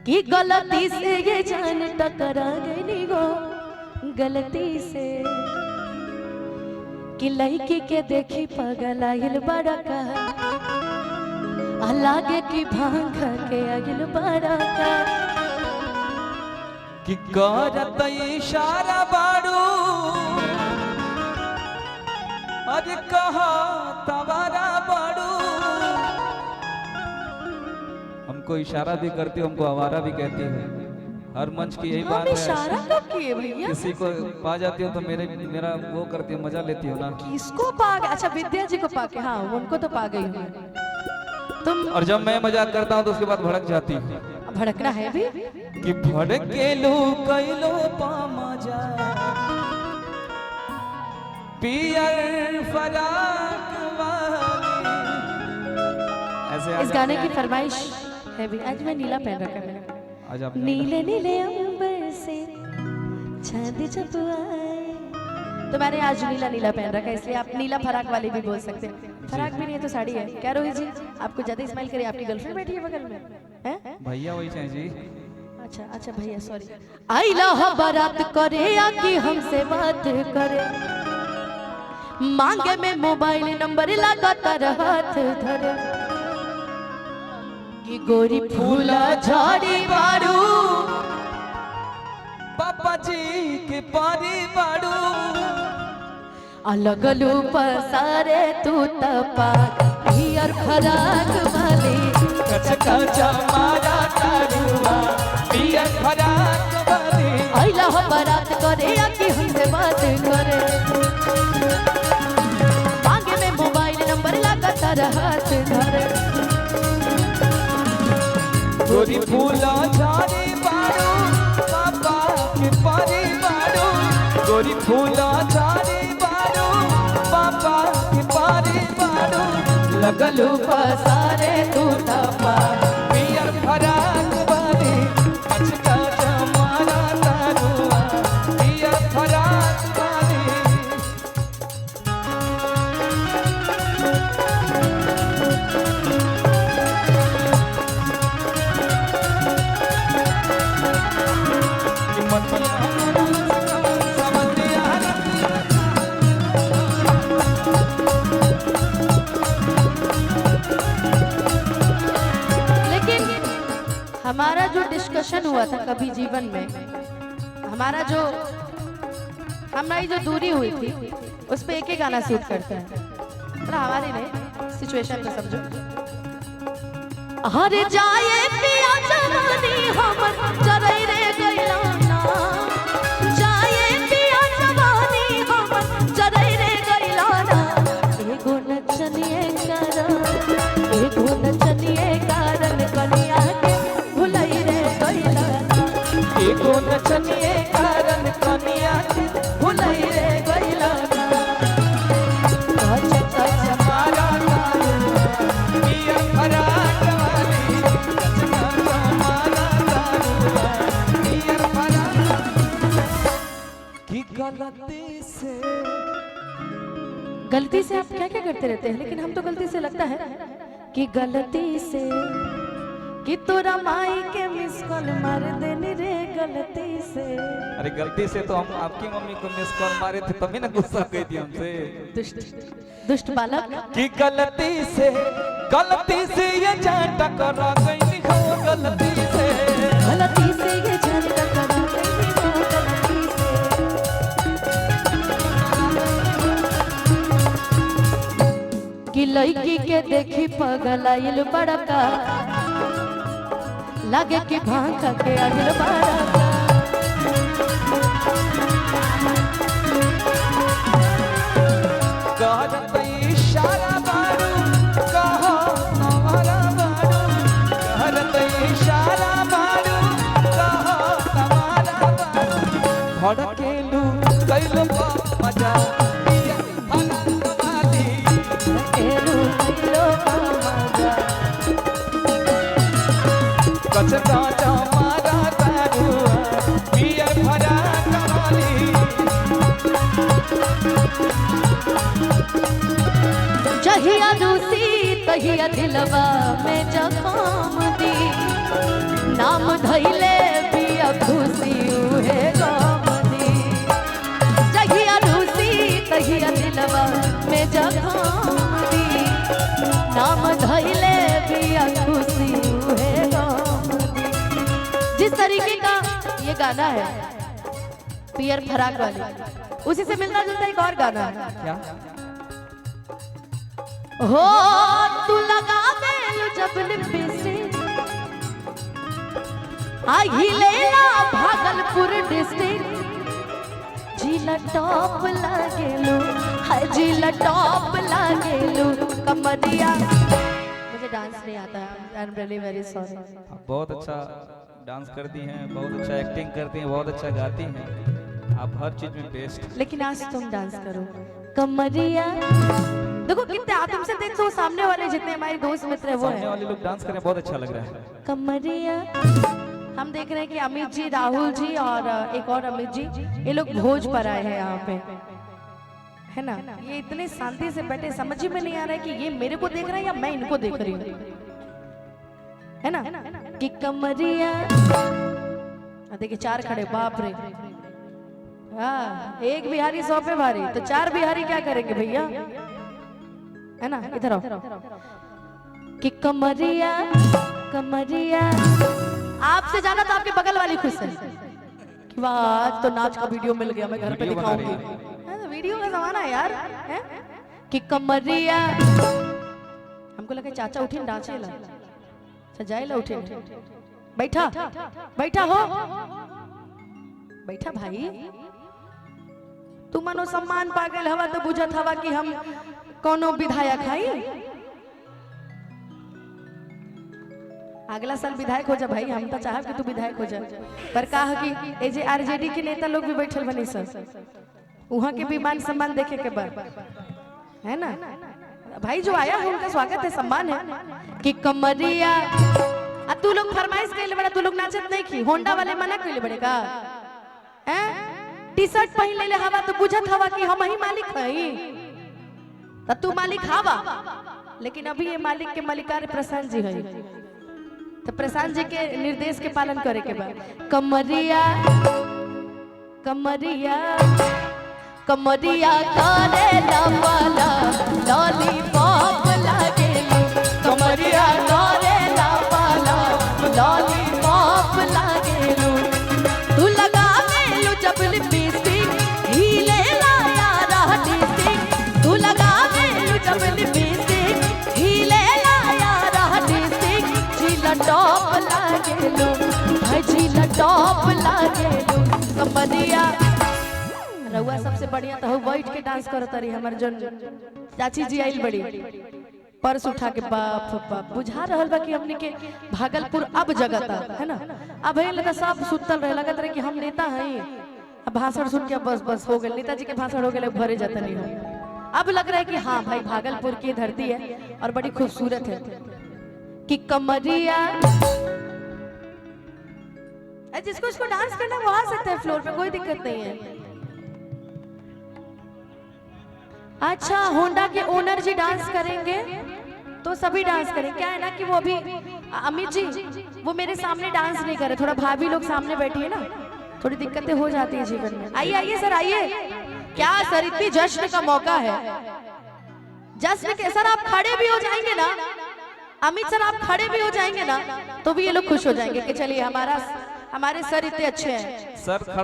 कि गलती से ये जान टकरा गई गो गलती से कि लड़की के देखी पगल आइल बड़ा का लागे कि भांग के आइल बड़ा का कि करत इशारा बारू अरे कहा तवारा बारू। हमको इशारा भी करती हो, हमको आवारा भी कहती है। हर मंच की यही बात है। इशारा कब किए भैया? किसी को पा जाती हो तो मेरा वो करती हो, मजा लेती हो ना। किसको पा गए? अच्छा विद्या जी को पा के, हाँ उनको तो पा गई हूँ तुम। और जब मैं मजाक करता हूँ तो उसके बाद भड़क जाती है। भड़कना है भी कि भड़के लो कैलो पा मजा पियर फराक वाली। ऐसे इस गाने की फरमाइश है भी। आज मैं नीला पहन रखा है मैंने। आज आप नीले नीले अंबर से चांद जब आए, तो मैंने आज नीला नीला पहन रखा है, इसलिए आप नीला फराक वाली भी बोल सकते हैं। फराक भी नहीं है तो साड़ी है। क्या रोहित जी, आपको ज्यादा स्माइल करिए, आपकी गर्लफ्रेंड बैठी है बगल में है? भैया वही चाहिए जी। अच्छा अच्छा भैया सॉरी। आइला हो बारात करे या कि हमसे बात करे, मांगे में मोबाइल नंबर लगातार हाथ धरे कि गोरी फूला झाड़ी बारू पापा जी के पारी बारू अलग लू पसारे तू तपा हियर फराक वाली कच कच मारा तारुआ पियर फराक वाली। आइला हो बारात करे या कि हमसे बात करे, मांगे में मोबाइल नंबर लगातार हाथ धरे गोरी फूला झाड़ी बारू पापा के पारी बारू। गोरी फूला झाड़ी बारू पापा के पारी बारू लगलू पसारे तू तपा पियर फराक वाली कच कच मारा तारुआ पियर फराक वाली। हमारा जो डिस्कशन हुआ था कभी जीवन में, हमारी जो दूरी हुई थी उस पे एक ही गाना सूट करता है। मतलब हमारी नहीं, सिचुएशन को समझो। हर जाए पिया जवानी हमर चरई रे गइलाना, जाए पिया जवानी हमर चरई रे गइलाना। एगो नचनिए कारण कनिया एको नचनिए कारण कनिया के भुलई रे गइला ना। कच कच मारा तारुआ पियर फराक वाली कच कच मारा तारुआ पियर फराक। कि गलती से आप क्या क्या करते रहते हैं, लेकिन हम तो गलती से लगता है कि गलती से कि तोरा माई के मिस कॉल मार देनी रे गलती से। अरे गलती से तो हम आपकी मम्मी को मिस कॉल मारे थे, तभी ना गुस्सा गई थी हमसे। दुष्ट बालक। कि गलती से ये जान टकरा गई हो गलती से ये जान टकरा गई हो गलती से। कि लड़की के देखी पगल आइल बड़का लागे कि भांग के आइल बड़का। करत इशारा बारू कहो तवारा बारू। करत इशारा बारू कहो तवारा बारू भड़केलू कैलो पा मजा पियर फराक वाली भड़केलू कैलो पा मजा कच कच मारा तारुआ पियर फराक वाली। जहिया रूसी तहिया दिलवा में जख्म दी नाम धैले बिया खुशी उहे गमदी जहिया रूसी तहिया दिलवा में जखमदी नाम धैले बिया खुशी उहे गमदी। जिस तरीके का ये गाना है पियर फराक वाली, उसी से मिलता जुलता एक और गाना है। क्या हो तू लगा मेलू जब लिपस्टिक आई लेला भागलपुर डिस्ट्रिक्ट जिला टॉप लागेलू हाय जिला टॉप लागेलू कमरिया। मुझे डांस नहीं आता है, I am really very sorry. आप बहुत अच्छा डांस करती हैं, बहुत अच्छा एक्टिंग करती हैं, बहुत अच्छा गाती हैं, आप हर चीज में बेस्ट। लेकिन आज तुम डांस करो कमरिया। देखो कितने आप तुमसे देखो सामने वाले जितने हमारे दोस्त मित्र हैं वो सामने हैं वाले लोग डांस करें बहुत अच्छा लग रहा है। कमरिया। हम देख रहे हैं कि अमित जी, राहुल जी और एक और अमित जी, ये लोग भोज पर आए हैं यहाँ पे, है ना। ये इतने शांति से बैठे, समझ ही में नहीं आ रहा है कि ये मेरे को देख रहा है या मैं इनको देख रही हूँ, है ना। कि कमरिया देखिए 4 खड़े, बाप रे। हाँ, एक बिहारी 100 पे भारी, तो 4 बिहारी क्या करेंगे भैया, है ना। इधर आओ। कि कमरिया कमरिया। आपसे जाना तो आपके बगल वाली खुश है कि वाह आज तो नाच का वीडियो मिल गया, मैं घर पे दिखाऊंगी। वीडियो का जमाना है यार, है? कि कमरिया। हमको लगा चाचा उठे नाचे ला, सजाए ला उठे। बैठा बैठा हो, बैठा भाई। तू मनो सम्मान पागल हवा तो बुझत हवा कि हम कोनो विधायक हई। अगला साल विधायक हो जा भाई, हम तो चाहब कि तू विधायक हो जा। पर कहा कि ए जे आरजेडी के नेता लोग भी बैठल बनी सर, वहां के भी मान सम्मान देखे के बाद, है ना भाई। जो आया है उनका स्वागत है, सम्मान है। कि कमरिया। तू लोग फरमाइश कइले बड़ा, तू लोग नाचत नहीं की, होंडा वाले मना कइले बड़े का, हैं? टी-शर्ट पहन ले हवा तो बुझत हवा कि हम ही मालिक हई, त तू मालिक हवा। लेकिन अभी ये मालिक के मालिकार प्रशांत जी हई, तो प्रशांत जी के निर्देश के पालन करे के बाद। कमरिया कमरिया कमरिया करे लापाला लॉलीपॉप लागे कमरिया करे लापाला लॉलीपॉप लागे तू लगा मेलू जब लिपस्टिक हिले लाया डिस्टिक तू लगा मेलू जब लिपस्टिक हिले लाया डिस्टिक जिला टॉप लागे भाई जिला टॉप लागे कमरिया। रउआ सबसे बढ़िया तो बैठ के डांस करत रही हमर जो चाची जी आइल बड़ी पर्स उठा के, बाप बाप बुझा रहल बा कि हमनी के भागलपुर अब जगता, है ना। अब है लगा सब सुतल रहे, लगत रहे कि हम नेता हई। अब भाषण सुन के बस बस हो गए, नेताजी के भाषण हो गए, भरे जाता नहीं हो। अब लग रहा है कि हाँ भाई भागलपुर की धरती है और बड़ी खूबसूरत है। कि कमरिया जिसको इसको डांस करना वो आ सकता है फ्लोर पे, कोई दिक्कत नहीं है। अच्छा होंडा के ओनर जी डांस करेंगे तो सभी डांस करें। क्या है ना कि वो अभी अमित जी वो मेरे सामने डांस नहीं करे, थोड़ा भाभी लोग सामने बैठी है ना, थोड़ी दिक्कतें हो जाती है जीवन में। आइए आइए सर आइए। क्या सर इतनी जश्न का मौका है, जश्न के सर आप खड़े भी हो जाएंगे ना, अमित सर आप खड़े भी हो जाएंगे ना तो भी ये लोग खुश हो जाएंगे कि चलिए हमारे सर इतने अच्छे हैं। सर खड़ा